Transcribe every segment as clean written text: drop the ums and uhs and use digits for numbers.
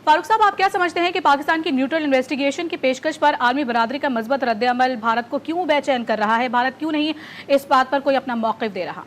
फारूक साहब, आप क्या समझते हैं कि पाकिस्तान की न्यूट्रल इन्वेस्टिगेशन की पेशकश पर आर्मी बरादरी का मजबूत रद्द-ए-अमल भारत को क्यों बेचैन कर रहा है? भारत क्यों नहीं इस बात पर कोई अपना मौक़िफ़ दे रहा?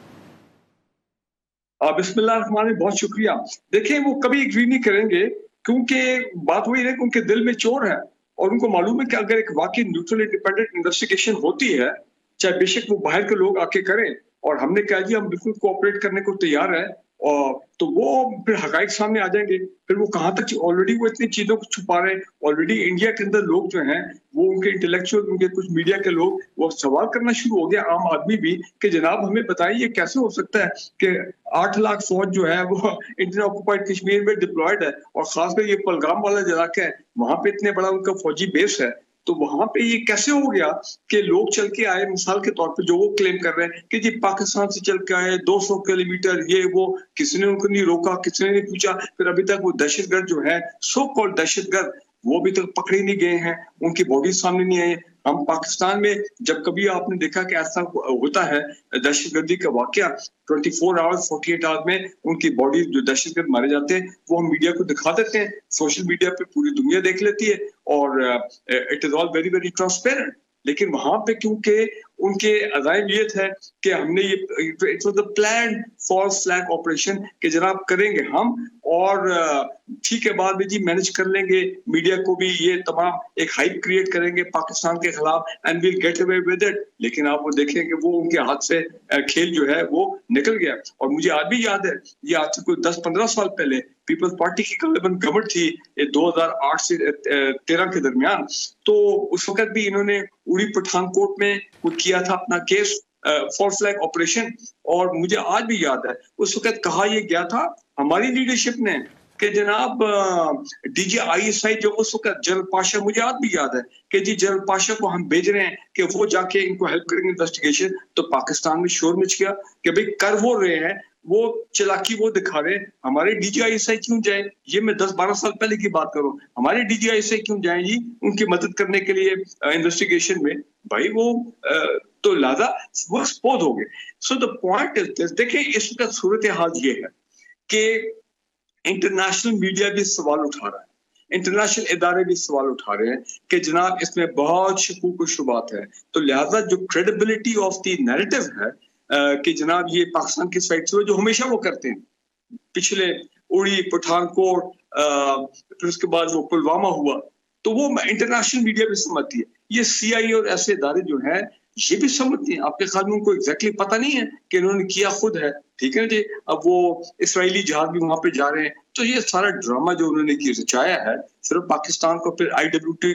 बिस्मिल्लाह, बहुत शुक्रिया। देखिए, वो कभी एग्री नहीं करेंगे, क्योंकि बात वही है कि उनके दिल में चोर है और उनको मालूम है कि अगर एक वाकई न्यूट्रल इंडिपेंडेंट इन्वेस्टिगेशन होती है, चाहे बेशक वो बाहर के लोग आके करें, और हमने कहा जी हम बिल्कुल कोऑपरेट करने को तैयार है, और तो वो फिर हकाइक सामने आ जाएंगे। फिर वो कहाँ तक ऑलरेडी वो इतनी चीजों को छुपा रहे हैं। ऑलरेडी इंडिया के अंदर लोग जो हैं, वो उनके इंटेलेक्चुअल, उनके कुछ मीडिया के लोग, वो सवाल करना शुरू हो गया, आम आदमी भी, कि जनाब हमें बताइए ये कैसे हो सकता है कि 8 लाख फौज जो है वो इंडियन ऑक्युपाइड कश्मीर में डिप्लॉयड है, और खासकर ये पहलगाम वाला इलाका है, वहां पे इतने बड़ा उनका फौजी बेस है। तो वहां पे ये कैसे हो गया कि लोग चल के आए, मिसाल के तौर पे जो वो क्लेम कर रहे हैं कि जी पाकिस्तान से चल के आए 200 किलोमीटर, ये वो, किसी ने उनको नहीं रोका, किसी ने नहीं पूछा। फिर अभी तक वो दहशतगर्द जो है, सो कॉल्ड दहशतगर्द, वो अभी तक पकड़े नहीं गए हैं, उनकी बॉडी सामने नहीं आई। हम पाकिस्तान में जब कभी आपने देखा कि ऐसा होता है दहशतगर्दी का वाकया, 24 आवर्स 48 आवर्स में उनकी बॉडी, जो दहशतगर्द मारे जाते हैं, वो हम मीडिया को दिखा देते हैं, सोशल मीडिया पे पूरी दुनिया देख लेती है, और it is all very very transparent. लेकिन वहां पे क्योंकि उनके अज़ाइम ये थे कि हमने ये, it was the plan false flag operation, कि जनाब करेंगे हम, और ठीक है बाद में जी मैनेज कर लेंगे, मीडिया को भी ये तमाम एक हाइप क्रिएट करेंगे पाकिस्तान के खिलाफ, and will get away with it. लेकिन आप वो देखें कि वो उनके हाथ से खेल जो है वो निकल गया। और मुझे आज भी याद है, ये आज से कोई 10-15 साल पहले पीपल्स पार्टी की गवर्नमेंट थी 2008 से 13 के दरमियान, तो उस वक्त भी इन्होंने उड़ी पठानकोट में कुछ किया था अपना केस, फॉल्स फ्लैग ऑपरेशन। और मुझे आज भी याद है उस वक्त कहा यह गया था हमारी लीडरशिप ने कि जनाब DGISI जो उस वक्त जनरल पाशा, मुझे आज भी याद है कि जी जनरल पाशा को हम भेज रहे हैं कि वो जाके इनको हेल्प करेंगे इन्वेस्टिगेशन। तो पाकिस्तान में शोर मच गया कि भाई कर वो रहे हैं, वो चालाकी वो दिखा रहे हैं, हमारे DGISI क्यों जाए? ये मैं 10-12 साल पहले की बात करूं, हमारे DGISI क्यों जाए जी उनकी मदद करने के लिए इन्वेस्टिगेशन में? भाई वो तो लादा वो एक्सपोज हो गए। So the point is this, देखिए इस वक्त सूरत हाल ये है कि इंटरनेशनल मीडिया भी सवाल उठा रहा है, इंटरनेशनल इदारे भी सवाल उठा रहे हैं कि जनाब इसमें बहुत शकूक और शुबात है। तो लिहाजा जो क्रेडिबिलिटी ऑफ द नैरेटिव है कि जनाब ये पाकिस्तान की साइड से, जो हमेशा वो करते हैं, पिछले उड़ी पठानकोट, फिर उसके बाद वो पुलवामा हुआ, तो वो इंटरनेशनल मीडिया भी समझती है, ये CIA और ऐसे इदारे जो हैं ये भी समझती हैं। आपके ख्याल में उनको एग्जैक्टली पता नहीं है कि इन्होंने किया खुद है, ठीक है जी? अब वो इसराइली जहाज भी वहां पे जा रहे हैं, तो ये सारा ड्रामा जो उन्होंने रचाया है सिर्फ पाकिस्तान को, फिर IWT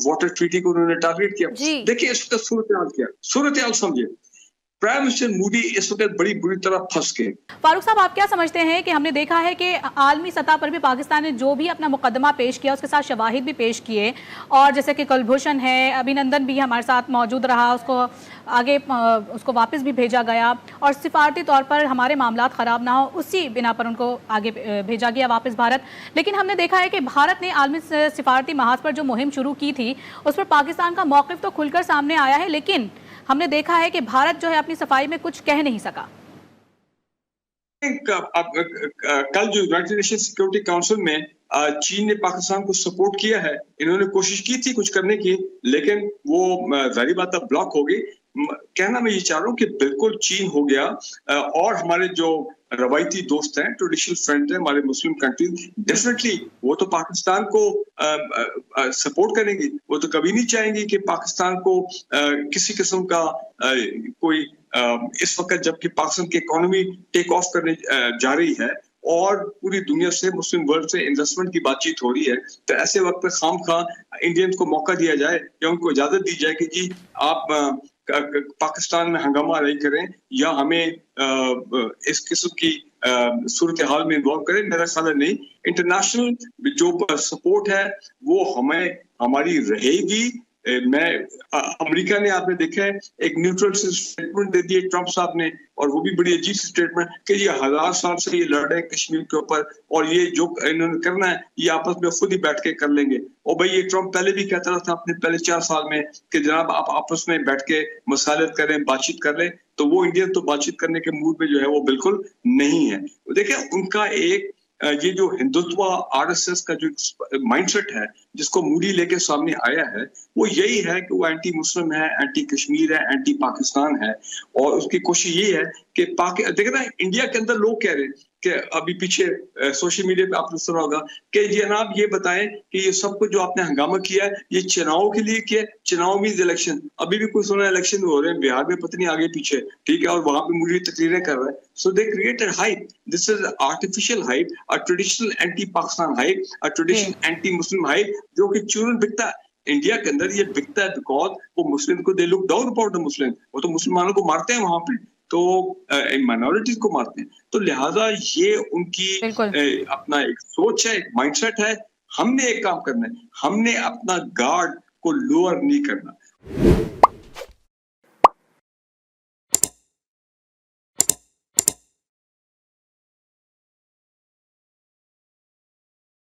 वाटर ट्रीटी को उन्होंने टारगेट किया। देखिए इसका सूरत हाल क्या, सूरत हाल समझिए, प्राइम मिनिस्टर मोदी इस वक्त बड़ी बुरी तरह फंस गए। फारूक साहब, आप क्या समझते हैं कि हमने देखा है कि आलमी सतह पर भी पाकिस्तान ने जो भी अपना मुकदमा पेश किया उसके साथ शवाहिद भी पेश किए, और जैसे कि कुलभूषण है, अभिनंदन भी हमारे साथ मौजूद रहा, उसको आगे उसको वापस भी भेजा गया, और सिफारती तौर पर हमारे मामलात ख़राब ना हो उसी बिना पर उनको आगे भेजा गया वापस भारत। लेकिन हमने देखा है कि भारत ने आलमी सिफारती महाज पर जो मुहिम शुरू की थी उस पर पाकिस्तान का मौक़िफ़ तो खुलकर सामने आया है, लेकिन हमने देखा है कि भारत जो है अपनी सफाई में कुछ कह नहीं सका। कल जो यूनाइटेड नेशन सिक्योरिटी काउंसिल में चीन ने पाकिस्तान को सपोर्ट किया है, इन्होंने कोशिश की थी कुछ करने की, लेकिन वो जाहिर बात है ब्लॉक हो गई। कहना मैं ये चाह रहा हूँ कि बिल्कुल चीन हो गया, और हमारे जो रवायती दोस्त हैं, ट्रेडिशनल फ्रेंड हैं, हमारे मुस्लिम कंट्रीज, डेफिनेटली वो तो पाकिस्तान को सपोर्ट करेंगी। वो तो कभी नहीं चाहेंगी कि पाकिस्तान को किसी किस्म का कोई इस वक्त जबकि पाकिस्तान की इकोनॉमी टेक ऑफ करने जा रही है और पूरी दुनिया से, मुस्लिम वर्ल्ड से इन्वेस्टमेंट की बातचीत हो रही है, तो ऐसे वक्त पे खामखा इंडियंस को मौका दिया जाए या उनको इजाजत दी जाए कि जी आप पाकिस्तान में हंगामा नहीं करें या हमें इस किस्म की सूरत हाल में इन्वॉल्व करें। मेरा ख्याल नहीं, इंटरनेशनल जो सपोर्ट है वो हमारी रहेगी। मैं अमेरिका ने, आपने देखा है, एक न्यूट्रल स्टेटमेंट दे दिए ट्रंप साहब ने, और वो भी बड़ी अजीब स्टेटमेंट कि ये 1000 साल से ये लड़ रहे हैं कश्मीर के ऊपर, और ये जो इन्होंने करना है ये आपस में खुद ही बैठ के कर लेंगे। और भाई ये ट्रंप पहले भी कहता था अपने पहले 4 साल में कि जनाब आप आपस में बैठ के मसालत करें, बातचीत कर लें, तो वो इंडियन तो बातचीत करने के मूड में जो है वो बिल्कुल नहीं है। देखिए उनका एक ये जो हिंदुत्व आरएसएस का जो माइंडसेट है जिसको मोदी लेके सामने आया है, वो यही है कि वो एंटी मुस्लिम है, एंटी कश्मीर है, एंटी पाकिस्तान है। और उसकी कोशिश ये है कि देखिए ना, इंडिया के अंदर लोग कह रहे हैं कि अभी पीछे सोशल मीडिया पे आपने सुना होगा कि जनाब ये बताएं कि ये सब कुछ जो आपने हंगामा किया है ये चुनाव के लिए किया, चुनाव मीन्स इलेक्शन। अभी भी कोई सुना इलेक्शन हो रहे हैं बिहार में, पता नहीं आगे पीछे, ठीक है, और वहां पे मुझे तकरीरें कर रहा है। So they created hype, this is artificial hype, a traditional anti Pakistan hype, a traditional anti Muslim hype, जो कि चूरन बिकता है इंडिया के अंदर। ये बिकता है बिकॉज वो मुस्लिम को they look down upon the Muslim, वो तो मुसलमानों को मारते हैं वहां पे, तो माइनॉरिटीज को मारते हैं। तो लिहाजा ये उनकी बिल्कुल। अपना एक सोच है, एक माइंडसेट है। हमने एक काम करना है, हमने अपना गार्ड को लोअर नहीं करना।